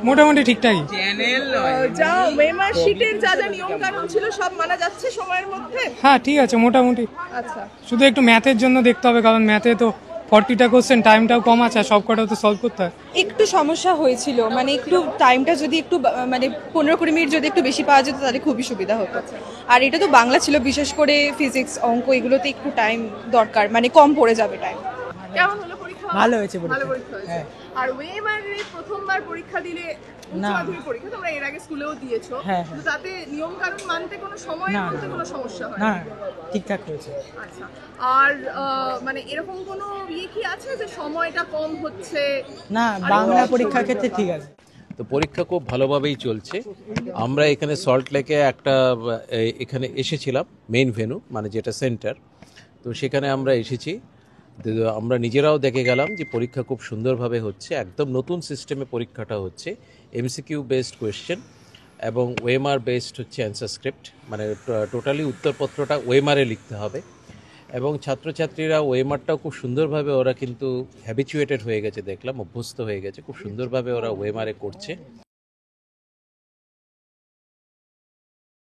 মোটামুটি ঠিকঠাকই। যা ওয়েমার শিটের যা যা নিয়ম কানুন ছিল সব মানা যাচ্ছে সময়ের মধ্যে? হ্যাঁ ঠিক আছে মোটামুটি। আচ্ছা, শুধু একটু ম্যাথের জন্য দেখতে হবে, কারণ ম্যাথে তো 40টা কোশ্চেন, টাইমটাও কম আছে, আর সব কটা তো সলভ করতে হয়। একটু সমস্যা হয়েছিল, মানে একটু টাইমটা যদি একটু মানে 15-20 মিনিট যদি একটু বেশি পাওয়া যেত তাহলে খুবই সুবিধা হতো। আর এটা তো বাংলা ছিল, বিশেষ করে ফিজিক্স অঙ্ক এগুলোতে একটু টাইম দরকার, মানে কম পড়ে যাবে টাইম। কেমন হলো পরীক্ষা? ভালো হয়েছে ভালো পরীক্ষা হয়েছে। আর ওয়েমারে প্রথমবার পরীক্ষা দিলে, উচ্চ মাধ্যমিক পরীক্ষা তোমরা এর আগে স্কুলেও দিয়েছো, কিন্তু তাতে নিয়ম কানুন মানতে কোনো সময়ের মধ্যে কোনো সমস্যা হয় না? ঠিকঠাক হয়েছে। আচ্ছা, আর মানে এরকম কোনো কি আছে যে সময়টা কম হচ্ছে? না, বাংলা পরীক্ষার ক্ষেত্রে ঠিক আছে। তো পরীক্ষা খুব ভালোভাবেই চলছে। আমরা এখানে সল্ট লেকে একটা এখানে এসেছিলাম, মেইন ভেন্যু মানে যেটা সেন্টার, তো সেখানে আমরা এসেছি। আমরা নিজেরাও দেখে গেলাম যে পরীক্ষা খুব সুন্দরভাবে হচ্ছে, একদম নতুন সিস্টেমে পরীক্ষাটা হচ্ছে, এমসিকিউ বেসড কোয়েশ্চেন এবং ওয়েমার বেসড হচ্ছে অ্যান্সার স্ক্রিপ্ট, মানে টোটালি উত্তরপত্রটা ওয়েমারে লিখতে হবে। এবং ছাত্রছাত্রীরা ওয়েমারটাও খুব সুন্দরভাবে ওরা কিন্তু হ্যাবিচুয়েটেড হয়ে গেছে, দেখলাম অভ্যস্ত হয়ে গেছে, খুব সুন্দরভাবে ওরা ওয়েমারে করছে।